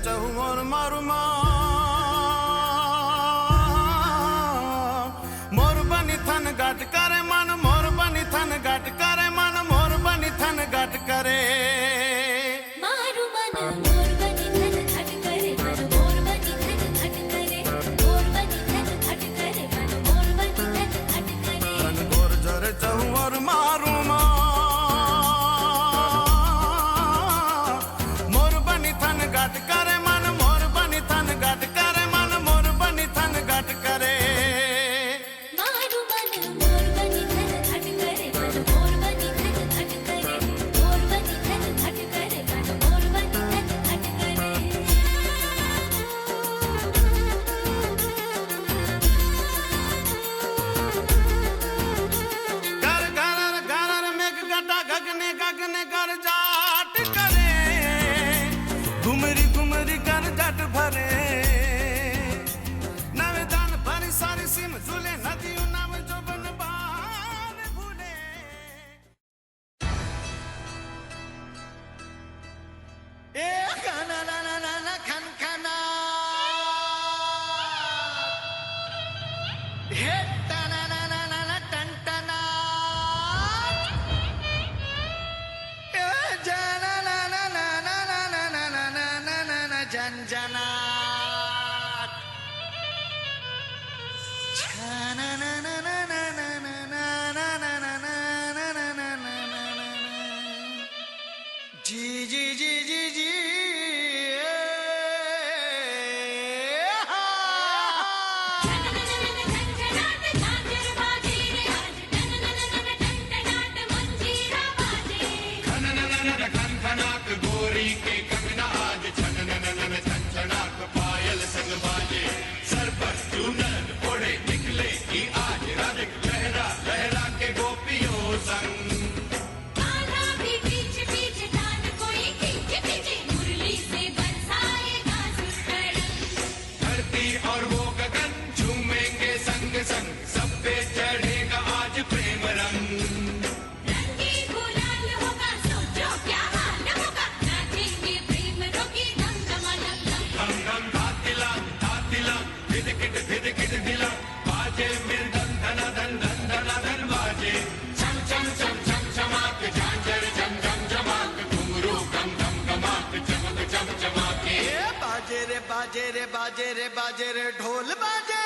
चहु और मारू मोर बनी थन गाट करे मन मोर बनी थन गाट करे मन मोर बनी थन गाट करे मारू मन मोर बनी थन घट करे मन मोर बनी थन घट करे मोर बनी थन घट करे मन मोर बनी थन घट करे मन गोर जरे चहु और मारू मोर बनी थन गाट करे मन मोर बनी थन गाट करे मन मोर बनी थन गाट करे मारू मन मोर बनी थन घट करे मन मोर बनी थन घट करे मोर बनी थन घट करे मन मोर बनी थन घट करे घर घर घर मेघ गटा गगने गगने कर जाट करे घुमरी घुमरी कर जाट भरे नवे दान भरी सारी सीम झूले नदियों नाम जो बनबान भूले ए खाना ना ना ना ना खन खाना हे तना ना ना ना ना टन टना ए जाना ना ना ना ना ना ना ना ना ना ना ना ना जन जना छाना ना ना ना ना ना ना ना ना ना ना ना ना ना ना ना जी जी जी जी जी गोरी के कंगना आज छन नन छन छनाक पायल संग बाजे सर पर चूनन ओढ़े निकले की आज राधिक लहरा लहरा के गोपियों संग आधा भी पीछे पीछे जान कोई खींचे खींचे मुरली से बरसाएगा सुरंग धरती और वो गगन झूमेंगे संग संग सब पे चढ़ेगा आज प्रेम रंग रंगी गुलाल होगा सोचो क्या हाल होगा नाचेंगे प्रेम रोगी दम दमादम दम धम धम धातिला भिद किट दिला बाजे मृदंग धना धन धन धना धन बाजे चम चम चम चम चमाक झांझर झम झम झमाक घुंघरू गम गम गमाक चमक चम चमाके ए बाजे रे बाजे रे बाजे रे बाजे रे ढोल बाजे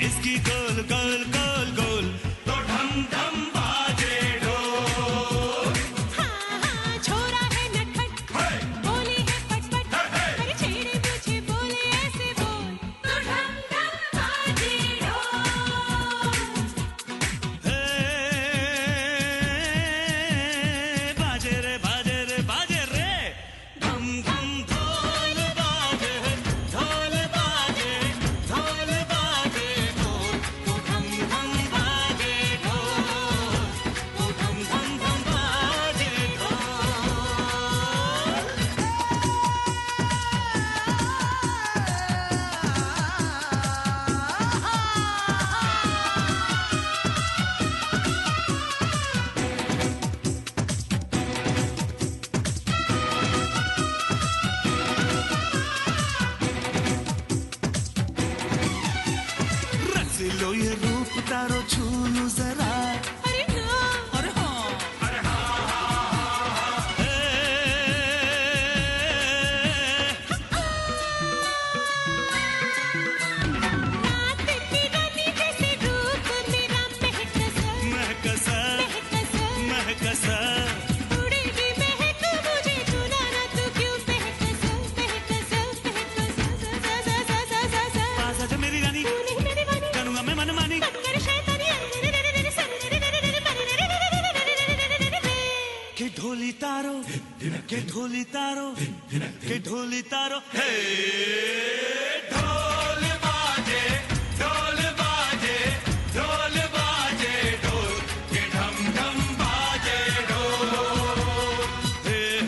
इसकी गोल गोल गोल गोल तो ढम ढम बाजे ढोल हाँ हाँ छोरा है नटखट बोली है पटपट अरे छेड़े पूछे बोले ऐसे बोल तो ढम ढम बाजे ढोल हे बाजे रे बाजे रे बाजे रे धम धम ढोल बाजे ढोल बाजे ढोल बाजे ढोल तो धम धम बाजे ढोल तो धम धम धम बाजे ढोल रच लो ये रूप तारो छू लूं जरा अरे के ढोली तारो हे ढोल बाजे ढोल बाजे ढोल बाजे ढोल के ढम ढम बाजे ढोल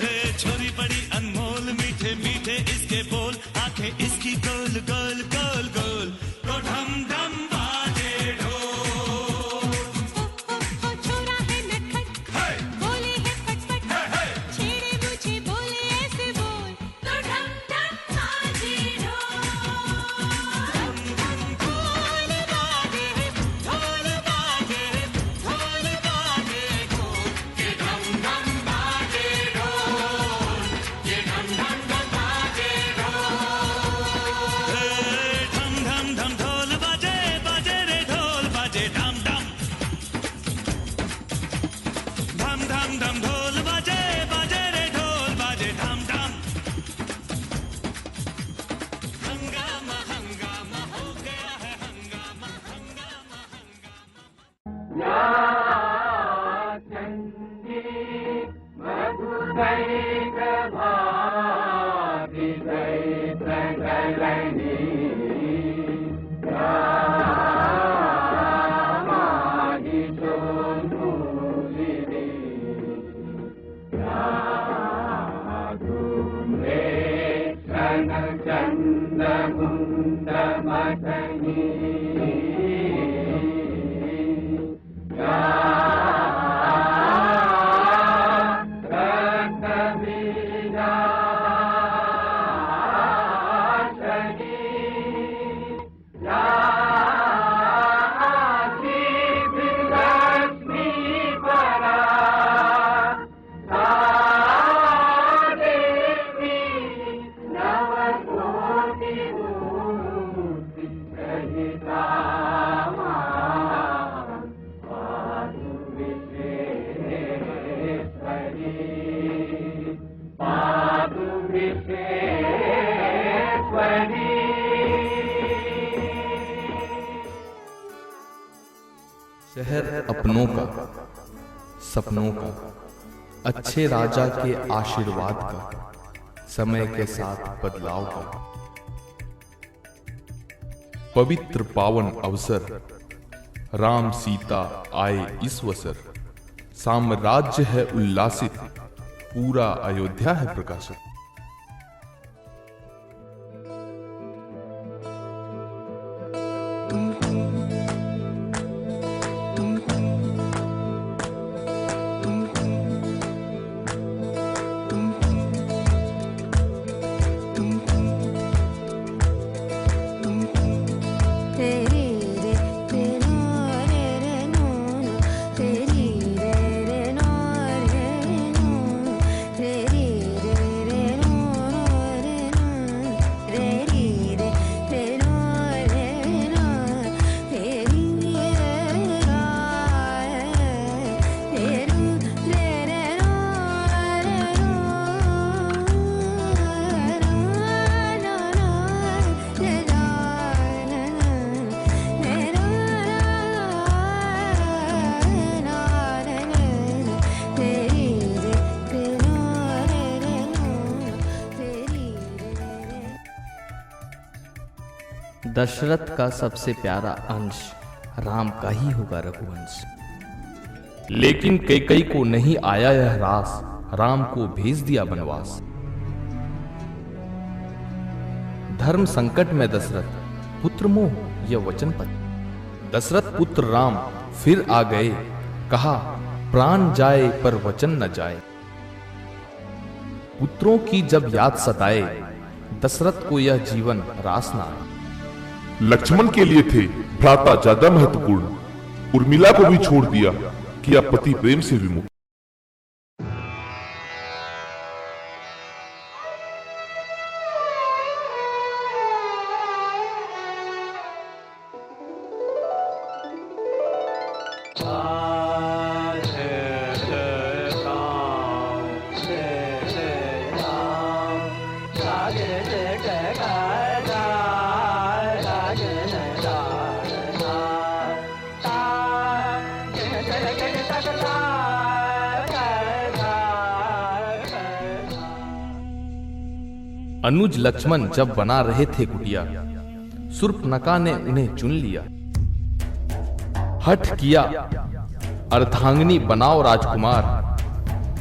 हे छोरी बड़ी अनमोल मीठे मीठे इसके बोल आंखें इसकी गोल गोल गोल गोल तो ढम ढम बाजे ढोल ओ छोरा है नटखट बोले है फटफट छेड़े मुझे बोले ऐसे बोल तो ढम ढम बाजे ढोल ढोल बाजे ढोल बाजे ढोल बाजे ढोल के ढम ढम बाजे ढोल के ढम ढम बाजे ढोल हे ढम ढम ढम ढोल बाजे बाजे रे ढोल बाजे ढम ढम ढम ढम ढम ढोल बाजे बाजे रे ढोल बाजे ढम ढम हंगामा हंगामा हो गया है हंगामा हंगामा हंगामा शहर अपनों का, सपनों का, अच्छे राजा के आशीर्वाद का, समय के साथ बदलाव का। पवित्र पावन अवसर, राम सीता आए इस वसर। साम्राज्य है उल्लासित, पूरा अयोध्या है प्रकाशित। दशरथ का सबसे प्यारा अंश राम का ही होगा रघुवंश। लेकिन कैकई को नहीं आया यह रास, राम को भेज दिया बनवास। धर्म संकट में दशरथ, पुत्र मोह यह वचन पत्र। दशरथ पुत्र राम फिर आ गए, कहा प्राण जाए पर वचन न जाए। पुत्रों की जब याद सताए, दशरथ को यह जीवन रास न आए। लक्ष्मण के लिए थे भ्राता ज्यादा महत्वपूर्ण, उर्मिला को भी छोड़ दिया, किया पति प्रेम से विमुख। अनुज लक्ष्मण जब बना रहे थे कुटिया, शूर्पणखा ने उन्हें चुन लिया। हठ किया अर्धांगिनी बनाओ राजकुमार,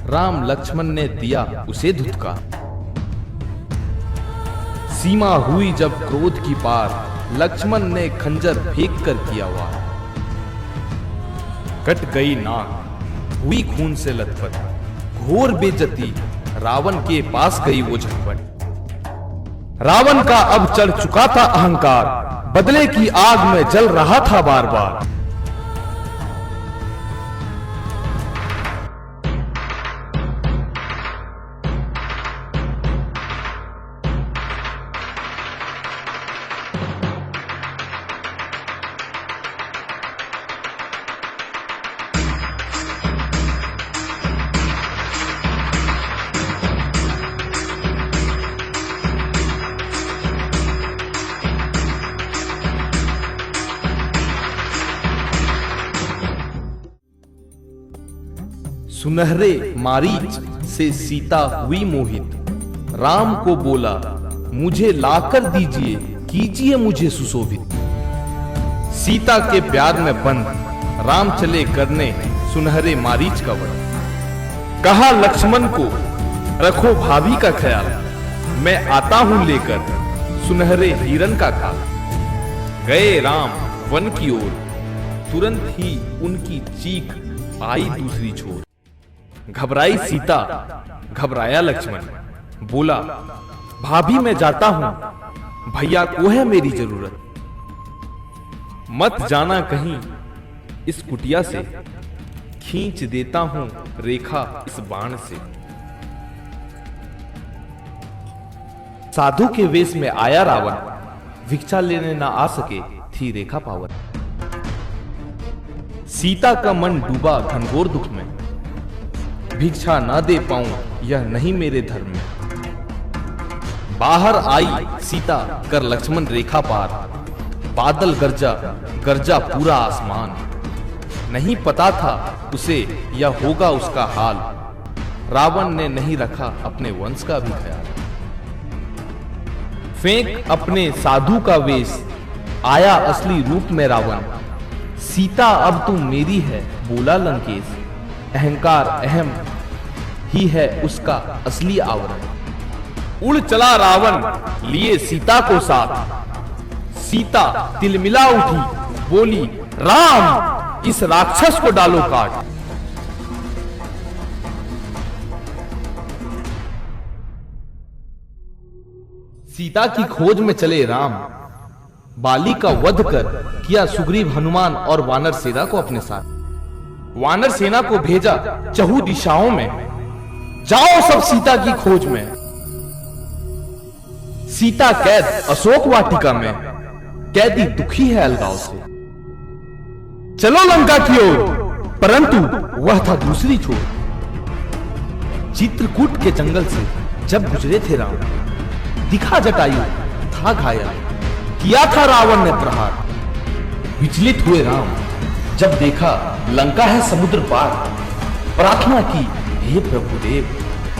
राम लक्ष्मण ने दिया उसे धुतकार। सीमा हुई जब क्रोध की पार, लक्ष्मण ने खंजर फेंक कर किया वार। कट गई नाक हुई खून से लथपथ, घोर बेइज्जती रावण के पास गई वो झटपट। रावण का अब चढ़ चुका था अहंकार, बदले की आग में जल रहा था बार बार। सुनहरे मारीच से सीता हुई मोहित, राम को बोला मुझे लाकर दीजिए, कीजिए मुझे सुशोभित। सीता के प्यार में बंद राम चले करने सुनहरे मारीच का वध। कहा लक्ष्मण को रखो भाभी का ख्याल, मैं आता हूं लेकर सुनहरे हिरन का खाल। गए राम वन की ओर, तुरंत ही उनकी चीख आई दूसरी छोर। घबराई सीता घबराया लक्ष्मण, बोला भाभी मैं जाता हूं, भैया को है मेरी जरूरत। मत जाना कहीं इस कुटिया से, खींच देता हूं रेखा इस बाण से। साधु के वेश में आया रावण, भिक्षा लेने ना आ सके थी रेखा पावन। सीता का मन डूबा घनघोर दुख में, भिक्षा ना दे पाऊं यह नहीं मेरे धर्म में। बाहर आई सीता कर लक्ष्मण रेखा पार, बादल गरजा गरजा पूरा आसमान। नहीं पता था उसे यह होगा उसका हाल, रावण ने नहीं रखा अपने वंश का भी ख्याल। फेंक अपने साधु का वेश, आया असली रूप में रावण। सीता अब तुम मेरी है बोला लंकेश, अहंकार अहम ही है उसका असली आवरण। उड़ चला रावण लिए सीता को साथ, सीता तिलमिला उठी बोली राम इस राक्षस को डालो काट। सीता की खोज में चले राम, बाली का वध कर किया सुग्रीव हनुमान और वानर सेना को अपने साथ। वानर सेना को भेजा चहु दिशाओं में, जाओ सब सीता की खोज में। सीता कैद अशोक वाटिका में, कैदी दुखी है अलगाव से। चलो लंका की ओर, परंतु वह था दूसरी छोर। चित्रकूट के जंगल से जब गुजरे थे राम, दिखा जटायु था घायल, किया था रावण ने प्रहार। विचलित हुए राम जब देखा लंका है समुद्र पार, प्रार्थना की हे प्रभुदेव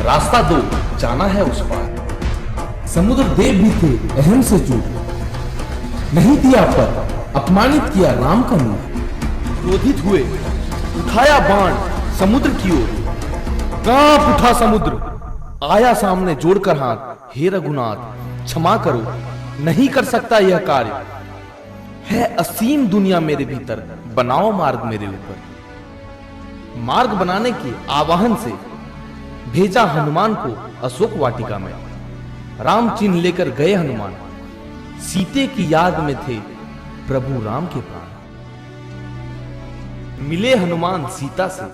रास्ता दो जाना है उस पार। समुद्र देव भी थे अहम से चूक, नहीं दिया पर अपमानित किया राम का मुंह। क्रोधित हुए उठाया बाण समुद्र की ओर, कांप उठा समुद्र आया सामने जोड़कर हाथ। हे रघुनाथ क्षमा करो नहीं कर सकता यह कार्य, है असीम दुनिया मेरे भीतर, बनाओ मार्ग मेरे ऊपर। मार्ग बनाने के आवाहन से भेजा हनुमान को अशोक वाटिका में। राम चिन्ह लेकर गए हनुमान, सीते की याद में थे प्रभु राम के प्राण। मिले हनुमान सीता से,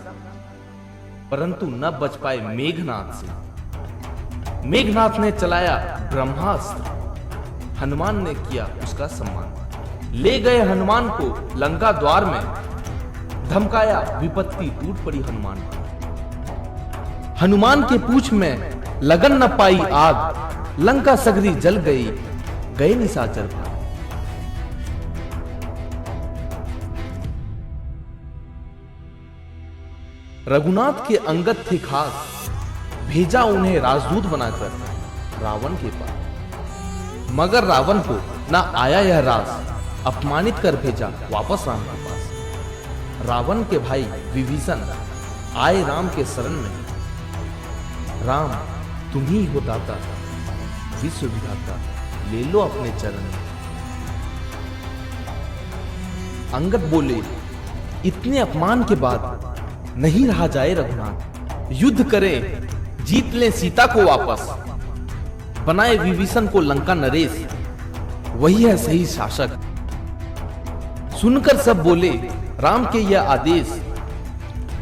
परंतु न बच पाए मेघनाथ से। मेघनाथ ने चलाया ब्रह्मास्त्र, हनुमान ने किया उसका सम्मान। ले गए हनुमान को लंका द्वार में, धमकाया विपत्ति टूट पड़ी हनुमान को। हनुमान के पूछ में लगन न पाई आग, लंका सगरी जल गई गए निशाचर भाग। रघुनाथ के अंगद थे खास, भेजा उन्हें राजदूत बनाकर रावण के पास। मगर रावण को ना आया यह रास अपमानित कर भेजा वापस राम के पास। रावण के भाई विभीषण आए राम के शरण में। राम तुम ही हो दाता विश्व विधाता, ले लो अपने चरण में। अंगद बोले, इतने अपमान के बाद नहीं रहा जाए रघुनाथ, युद्ध करें जीत लें सीता को वापस, बनाए विभीषण को लंका नरेश, वही है सही शासक। सुनकर सब बोले राम के यह आदेश,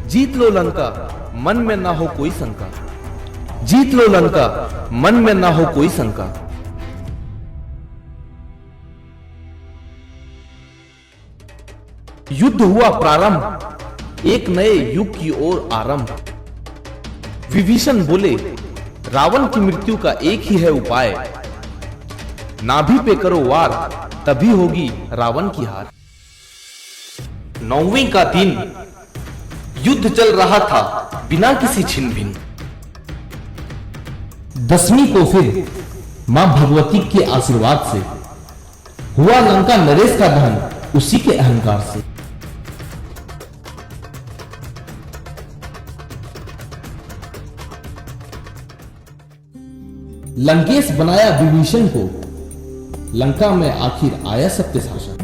जीत लो लंका मन में ना हो कोई शंका, जीत लो लंका मन में ना हो कोई शंका। युद्ध हुआ प्रारंभ, एक नए युग की ओर आरंभ। विभीषण बोले, रावण की मृत्यु का एक ही है उपाय, नाभि पे करो वार तभी होगी रावण की हार। 9वीं का दिन, युद्ध चल रहा था बिना किसी छिन भिन। 10वीं को फिर मां भगवती के आशीर्वाद से हुआ लंका नरेश का दहन उसी के अहंकार से। लंकेश बनाया विभीषण को, लंका में आखिर आया सत्य शासन।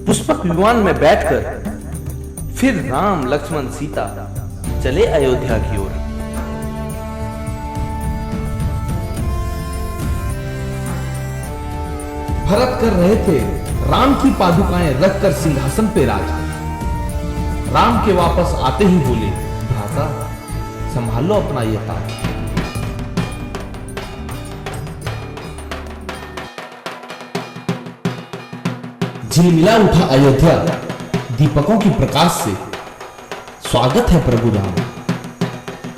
पुष्पक विमान में बैठकर फिर राम लक्ष्मण सीता चले अयोध्या की ओर। भरत कर रहे थे राम की पादुकाएं रखकर सिंहासन पे राज। राम के वापस आते ही बोले, भ्राता संभालो अपना यह ताज। झिलमिला उठा अयोध्या दीपकों की प्रकाश से, स्वागत है प्रभु राम,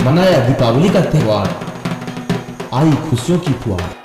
मनाया दीपावली का त्योहार, आई खुशियों की फुहार।